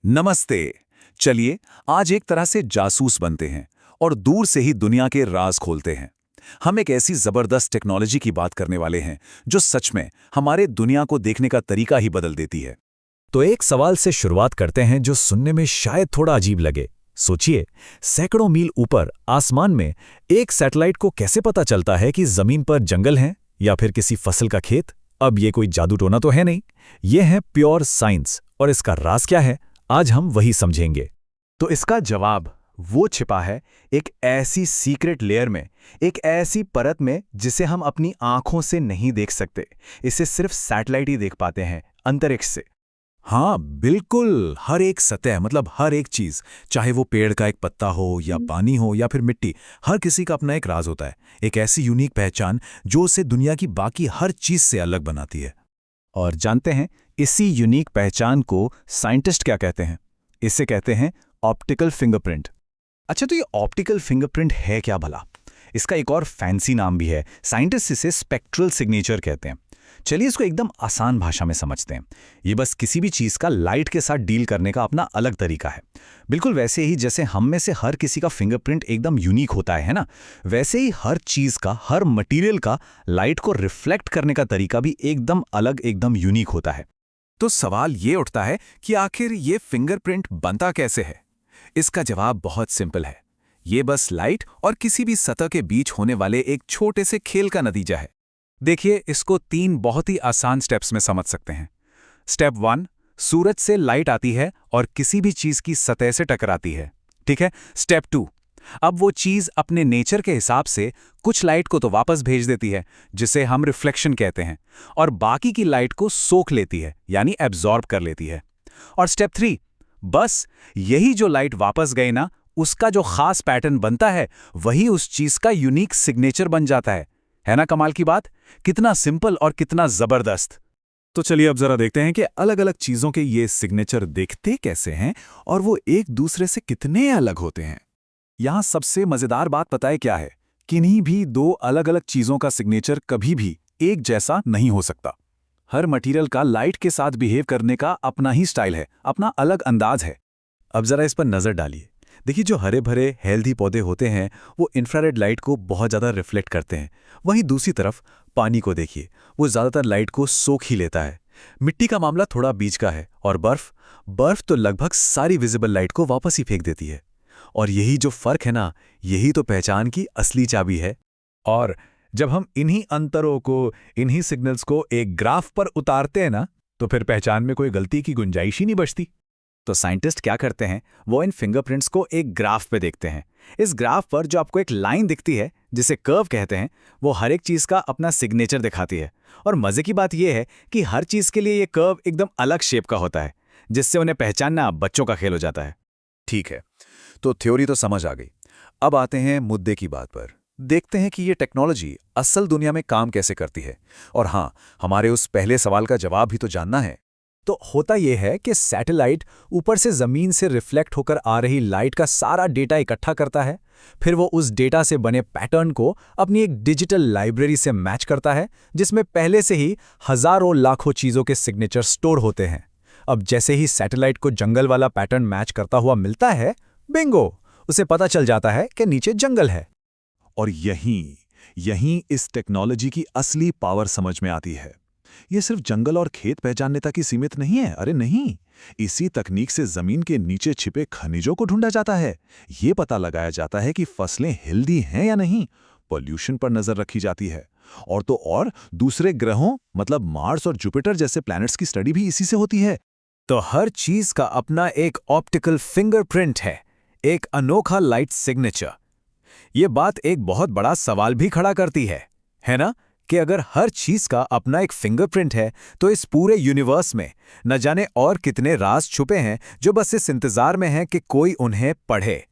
नमस्ते। चलिए आज एक तरह से जासूस बनते हैं और दूर से ही दुनिया के राज खोलते हैं। हम एक ऐसी जबरदस्त टेक्नोलॉजी की बात करने वाले हैं जो सच में हमारे दुनिया को देखने का तरीका ही बदल देती है। तो एक सवाल से शुरुआत करते हैं जो सुनने में शायद थोड़ा अजीब लगे। सोचिए, सैकड़ों मील ऊपर आसमान में एक सैटेलाइट को कैसे पता चलता है कि जमीन पर जंगल है या फिर किसी फसल का खेत? अब ये कोई जादू टोना तो है नहीं, ये है प्योर साइंस। और इसका राज क्या है, आज हम वही समझेंगे। तो इसका जवाब वो छिपा है एक ऐसी सीक्रेट लेयर में, एक ऐसी परत में जिसे हम अपनी आंखों से नहीं देख सकते। इसे सिर्फ सैटेलाइट ही देख पाते हैं, अंतरिक्ष से। हाँ बिल्कुल, हर एक सतह मतलब हर एक चीज, चाहे वो पेड़ का एक पत्ता हो या पानी हो या फिर मिट्टी, हर किसी का अपना एक राज होता है, एक ऐसी यूनिक पहचान जो उसे दुनिया की बाकी हर चीज से अलग बनाती है। और जानते हैं इसी यूनिक पहचान को साइंटिस्ट क्या कहते हैं? इसे कहते हैं ऑप्टिकल फिंगरप्रिंट। अच्छा, तो ये ऑप्टिकल फिंगरप्रिंट है क्या भला? इसका एक और फैंसी नाम भी है, साइंटिस्ट इसे स्पेक्ट्रल सिग्नेचर कहते हैं। चलिए इसको एकदम आसान भाषा में समझते हैं। ये बस किसी भी चीज़ का लाइट के साथ डील करने का अपना अलग तरीका है। बिल्कुल वैसे ही जैसे हम में से हर किसी का फिंगरप्रिंट एकदम यूनिक होता है ना, वैसे ही हर चीज़ का, हर मटेरियल का लाइट को रिफ्लेक्ट करने का तरीका भी एकदम अलग, एकदम यूनिक होता है। तो सवाल ये उठता है कि आखिर ये फिंगरप्रिंट बनता कैसे है? इसका जवाब बहुत सिंपल है। ये बस लाइट और किसी भी सतह के बीच होने वाले एक छोटे से खेल का नतीजा है। देखिए, इसको 3 बहुत ही आसान स्टेप्स में समझ सकते हैं। स्टेप 1, सूरज से लाइट आती है और किसी भी चीज की सतह से टकराती है, ठीक है। स्टेप 2, अब वो चीज अपने नेचर के हिसाब से कुछ लाइट को तो वापस भेज देती है, जिसे हम रिफ्लेक्शन कहते हैं, और बाकी की लाइट को सोख लेती है, यानी एब्जॉर्ब कर लेती है। और स्टेप 3, बस यही जो लाइट वापस गई ना, उसका जो खास पैटर्न बनता है वही उस चीज का यूनिक सिग्नेचर बन जाता है ना कमाल की बात? कितना सिंपल और कितना जबरदस्त। तो चलिए अब जरा देखते हैं कि अलग अलग चीजों के ये सिग्नेचर दिखते कैसे हैं और वो एक दूसरे से कितने अलग होते हैं। यहां सबसे मजेदार बात पता है क्या है? किन्हीं भी 2 अलग अलग चीजों का सिग्नेचर कभी भी एक जैसा नहीं हो सकता। हर मटेरियल का लाइट के साथ बिहेव करने का अपना ही स्टाइल है, अपना अलग अंदाज है। अब जरा इस पर नजर डालिए। देखिए, जो हरे भरे हेल्दी पौधे होते हैं वो इंफ्रारेड लाइट को बहुत ज़्यादा रिफ्लेक्ट करते हैं। वहीं दूसरी तरफ पानी को देखिए, वो ज़्यादातर लाइट को सोख ही लेता है। मिट्टी का मामला थोड़ा बीच का है, और बर्फ तो लगभग सारी विजिबल लाइट को वापस ही फेंक देती है। और यही जो फर्क है ना, यही तो पहचान की असली चाबी है। और जब हम इन्हीं अंतरों को, इन्हीं सिग्नल्स को एक ग्राफ पर उतारते हैं ना, तो फिर पहचान में कोई गलती की गुंजाइश ही नहीं बचती। तो साइंटिस्ट क्या करते हैं, वो इन फिंगरप्रिंट्स को एक ग्राफ पे देखते हैं। इस ग्राफ पर जो आपको एक लाइन दिखती है, जिसे कर्व कहते हैं, वो हर एक चीज़ का अपना सिग्नेचर दिखाती है। और मज़े की बात यह है कि हर चीज़ के लिए ये कर्व एकदम अलग शेप का होता है, जिससे उन्हें पहचानना बच्चों का खेल हो जाता है। ठीक है, तो थ्योरी तो समझ आ गई। अब आते हैं मुद्दे की बात पर। देखते हैं कि ये टेक्नोलॉजी असल दुनिया में काम कैसे करती है। और हाँ, हमारे उस पहले सवाल का जवाब भी तो जानना है। तो होता यह है कि सैटेलाइट ऊपर से जमीन से रिफ्लेक्ट होकर आ रही लाइट का सारा डेटा इकट्ठा करता है। फिर वो उस डेटा से बने पैटर्न को अपनी एक डिजिटल लाइब्रेरी से मैच करता है, जिसमें पहले से ही हजारों लाखों चीज़ों के सिग्नेचर स्टोर होते हैं। अब जैसे ही सैटेलाइट को जंगल वाला पैटर्न मैच करता हुआ मिलता है, बिंगो, उसे पता चल जाता है कि नीचे जंगल है। और यहीं इस टेक्नोलॉजी की असली पावर समझ में आती है। ये सिर्फ जंगल और खेत पहचानने तक ही सीमित नहीं है। अरे नहीं, इसी तकनीक से जमीन के नीचे छिपे खनिजों को ढूंढा जाता है। ये पता लगाया जाता है कि फसलें हेल्दी हैं या नहीं। पॉल्यूशन पर नजर रखी जाती है। और तो और दूसरे ग्रहों मतलब मार्स और जुपिटर जैसे प्लैनेट्स की स्टडी भी इसी से होती है। तो हर चीज का अपना एक ऑप्टिकल फिंगरप्रिंट है, एक अनोखा लाइट सिग्नेचर। ये बात एक बहुत बड़ा सवाल भी खड़ा करती है ना, कि अगर हर चीज का अपना एक फिंगरप्रिंट है, तो इस पूरे यूनिवर्स में न जाने और कितने राज छुपे हैं जो बस इस इंतजार में हैं कि कोई उन्हें पढ़े।